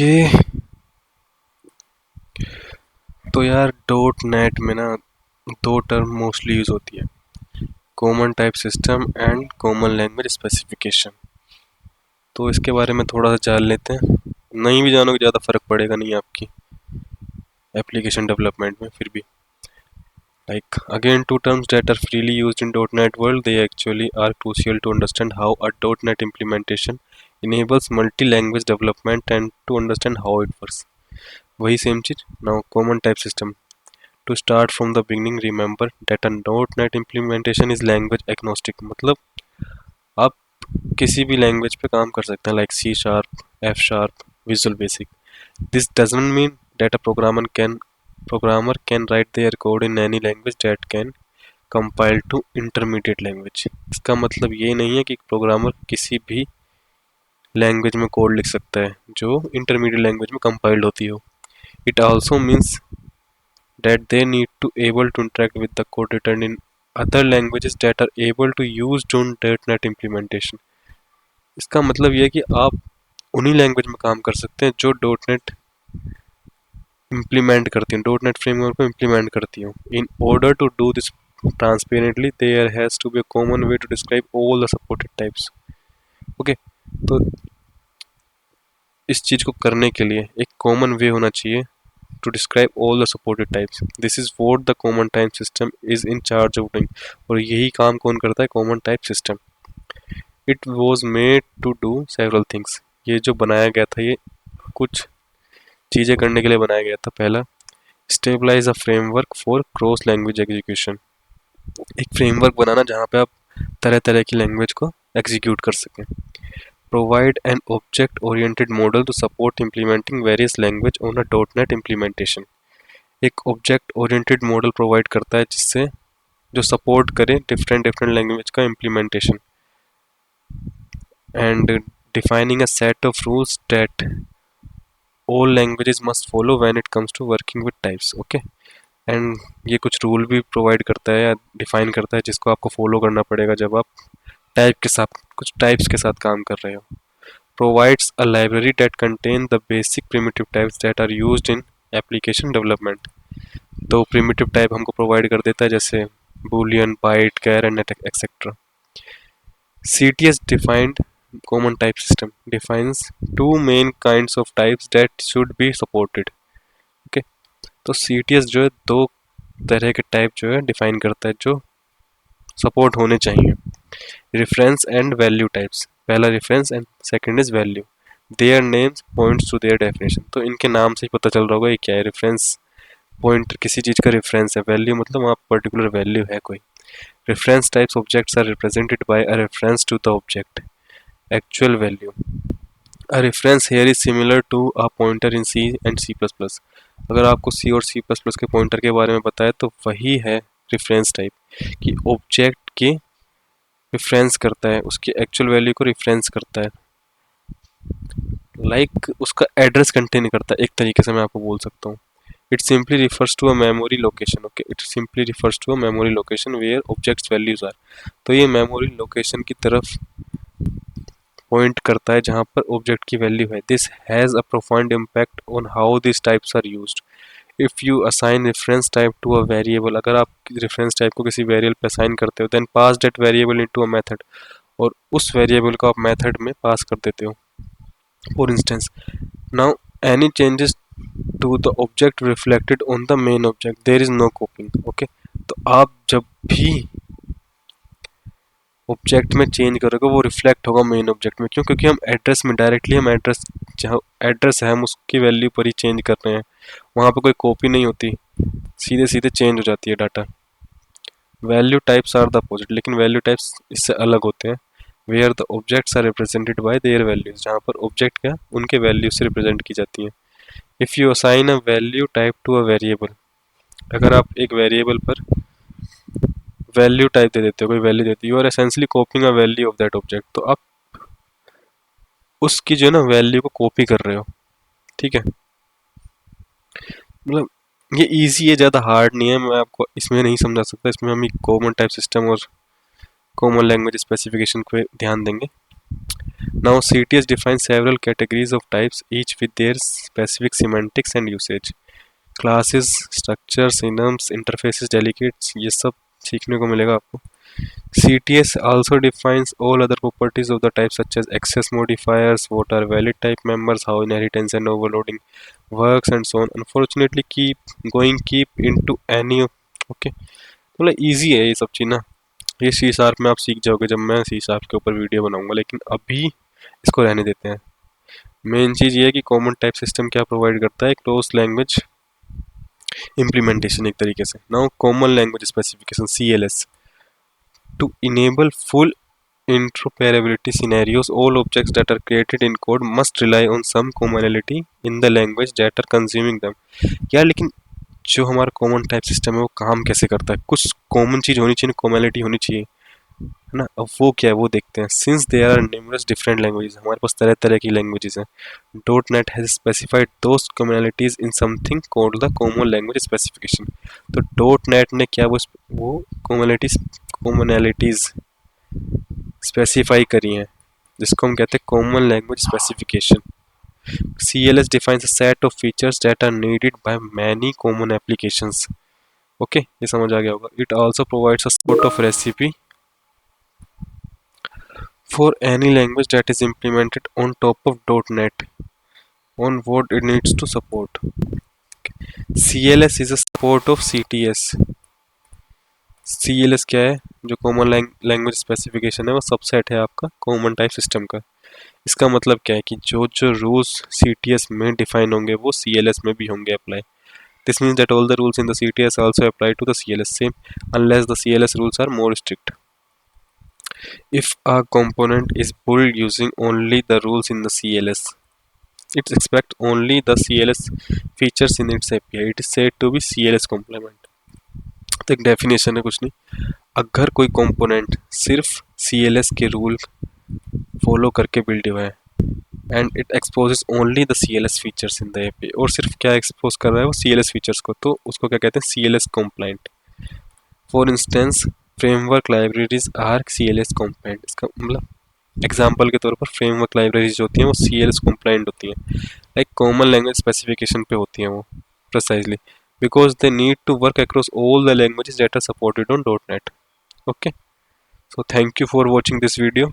Okay. तो यार dot net में ना दो टर्म मोस्टली यूज होती है, common type system and common language specification. तो इसके बारे में थोड़ा सा जान लेते हैं। नहीं भी जानोगे ज़्यादा फर्क पड़ेगा नहीं आपकी एप्लीकेशन डेवलपमेंट में, फिर भी like again two terms that are freely used in .NET world, they actually are crucial to understand how a .NET implementation enables multi-language development and to understand how it works. वही same चीज। now common type system, to start from the beginning remember that a .NET implementation is language agnostic, मतलब आप किसी भी language पे काम कर सकते हैं, like C sharp, F sharp, Visual Basic. This doesn't mean that a programmer can write their code in any language that can compile to intermediate language। इसका मतलब ये नहीं है कि प्रोग्रामर किसी भी लैंग्वेज में कोड लिख सकता है जो इंटरमीडिएट लैंग्वेज में कंपाइल्ड होती हो। It also means that they need to able to interact with the code written in other languages that are able to use .NET implementation। इसका मतलब ये है कि आप उन्हीं लैंग्वेज में काम कर सकते हैं जो .NET इम्प्लीमेंट करती हूँ, .NET फ्रेमवर्क को इम्प्लीमेंट करती हूँ। In order to do this transparently there has to be a common way to describe all the supported types. Okay, तो इस चीज़ को करने के लिए एक कॉमन वे होना चाहिए to describe all the supported types. This is what the common type system is in charge of doing. और यही काम कौन करता है? Common type system. It was made to do several things. ये जो बनाया गया था ये कुछ चीज़ें करने के लिए बनाया गया था। पहला, stabilize a framework for cross language execution. एक फ्रेमवर्क बनाना जहाँ पे आप तरह तरह की लैंग्वेज को एग्जीक्यूट कर सकें। Provide an object oriented model to support implementing various language on a .NET implementation. एक ऑब्जेक्ट ओरिएंटेड मॉडल प्रोवाइड करता है जिससे जो सपोर्ट करे डिफरेंट डिफरेंट लैंग्वेज का implementation. And defining a set of rules that all languages must follow when it comes to working with types. Okay, and ये कुछ rule भी प्रोवाइड करता है या डिफाइन करता है जिसको आपको फॉलो करना पड़ेगा जब आप टाइप के साथ कुछ टाइप्स के साथ काम कर रहे हो। Provides a library that contain the basic primitive types that are used in application development. तो प्रिमिटिव टाइप हमको प्रोवाइड कर देता है जैसे Boolean, byte, char and etcetera. CTS defined common type system defines two main kinds of types that should be supported। Okay, तो CTS जो है दो तरह के टाइप जो है डिफाइन करता है जो सपोर्ट होने चाहिए। रेफरेंस एंड वैल्यू टाइप्स, पहला reference and second is value. Their names points to their definition. तो इनके नाम से ही पता चल रहा होगा ये क्या है। रेफरेंस पॉइंट किसी चीज़ का रेफरेंस है, वैल्यू मतलब वहाँ पर्टिकुलर वैल्यू है कोई। Reference types objects are represented by a reference to the object actual value। A reference here is similar to a pointer in C and C++। अगर आपको C और C++ के pointer के बारे में बताया तो वही है रेफरेंस टाइप कि ऑब्जेक्ट के रेफरेंस करता है, उसकी एक्चुअल वैल्यू को रेफरेंस करता है। उसका एड्रेस कंटेन करता है, एक तरीके से मैं आपको बोल सकता हूँ। It simply refers to a memory location। Okay, it simply refers to a memory location where objects values are। तो ये memory location की तरफ पॉइंट करता है जहाँ पर ऑब्जेक्ट की वैल्यू है। This has a profound impact on how these types are used। If you assign reference type to a variable, अगर आप reference type को किसी वेरिएबल पे असाइन करते हो, then pass that variable into a method। और उस वेरिएबल को आप मेथड में पास कर देते हो। For instance, now any changes to the object reflected on the main object, there is no copying। okay, तो आप जब भी ऑब्जेक्ट में चेंज करोगे वो रिफ्लेक्ट होगा मेन ऑब्जेक्ट में। क्यों? क्योंकि हम एड्रेस में डायरेक्टली हम एड्रेस जहाँ एड्रेस है हम उसकी वैल्यू पर ही चेंज कर रहे हैं, वहाँ पर कोई कॉपी नहीं होती, सीधे सीधे चेंज हो जाती है data. Value types are the opposite, लेकिन वैल्यू टाइप्स इससे अलग होते हैं। Where the objects are represented by their values, जहाँ पर ऑब्जेक्ट क्या उनके वैल्यू से रिप्रेजेंट की जाती है। If you assign a value type to a variable, अगर आप एक वेरिएबल पर वैल्यू टाइप दे देते हो, कोई वैल्यू देती है, you are essentially copying a value of that object. तो आप उसकी जो है ना वैल्यू को कॉपी कर रहे हो। ठीक है, मतलब ये इजी है, ज़्यादा हार्ड नहीं है। मैं आपको इसमें नहीं समझा सकता, इसमें हम एक कॉमन टाइप सिस्टम और कॉमन लैंग्वेज स्पेसिफिकेशन पे ध्यान देंगे। Now CTS defines several categories of types, each with their specific semantics and usage. Classes, structures, enums, interfaces, delegates, ये सब सीखने को मिलेगा आपको. CTS also defines all other properties of the type such as access modifiers, what are valid type members, how inheritance and overloading works and so on. Unfortunately keep into any. Okay, मतलब easy है ये सब चीज़ ना. ये C sharp में आप सीख जाओगे जब मैं सी शार्प के ऊपर वीडियो बनाऊंगा, लेकिन अभी इसको रहने देते हैं. मेन चीज़ ये है कि कॉमन टाइप सिस्टम क्या प्रोवाइड करता है, क्लोज लैंग्वेज इम्प्लीमेंटेशन एक तरीके से. Now common language specification CLS to enable full interoperability scenarios, all objects that are created in code must rely on some commonality in the language that are consuming them. यार लेकिन जो हमारा common type system है वो काम कैसे करता है, कुछ कॉमन चीज़ होनी चाहिए, कॉमनैलिटी होनी चाहिए, है ना. अब वो क्या है वो देखते हैं. Since there are numerous different languages, हमारे पास तरह तरह की लैंग्वेजेस हैं. Dot net has specified those commonalities in something called the common language specification. तो डॉट नेट ने क्या वो कॉमनैलिटीज स्पेसिफाई करी हैं, जिसको हम कहते हैं common language specification. CLS defines a set of features that are needed by many common applications. Okay, ये समझ आ गया होगा. It also provides a sort of recipe for any language that is implemented on top of .NET on what it needs to support. CLS is a support of CTS. CLS क्या है, जो common language specification है वो subset है आपका common type system का. इसका मतलब क्या है कि जो जो रूल्स CTS में डिफाइन होंगे वो CLS में भी होंगे apply. This means that all the rules in the CTS also apply to the CLS same, unless the CLS rules are more strict. If a component is built using only the rules in the CLS, it expects only the CLS features in its API. It is said to be CLS complement. तो एक definition है, कुछ नहीं. अगर कोई component सिर्फ CLS के rule follow करके बिल्ड हुआ है and it exposes only the CLS features in the API, और सिर्फ क्या एक्सपोज कर रहा है वो CLS फीचर्स को, तो उसको क्या कहते हैं, CLS compliant. For instance framework libraries are CLS compliant. इसका मतलब एग्जाम्पल के तौर पर फ्रेमवर्क लाइब्रेरीज जो होती हैं वो CLS कंप्लाइंट होती हैं, लाइक कॉमन लैंग्वेज स्पेसिफिकेशन पे होती हैं वो precisely, because they need to work across all the languages that are supported on .NET. Okay, so thank you for watching this video.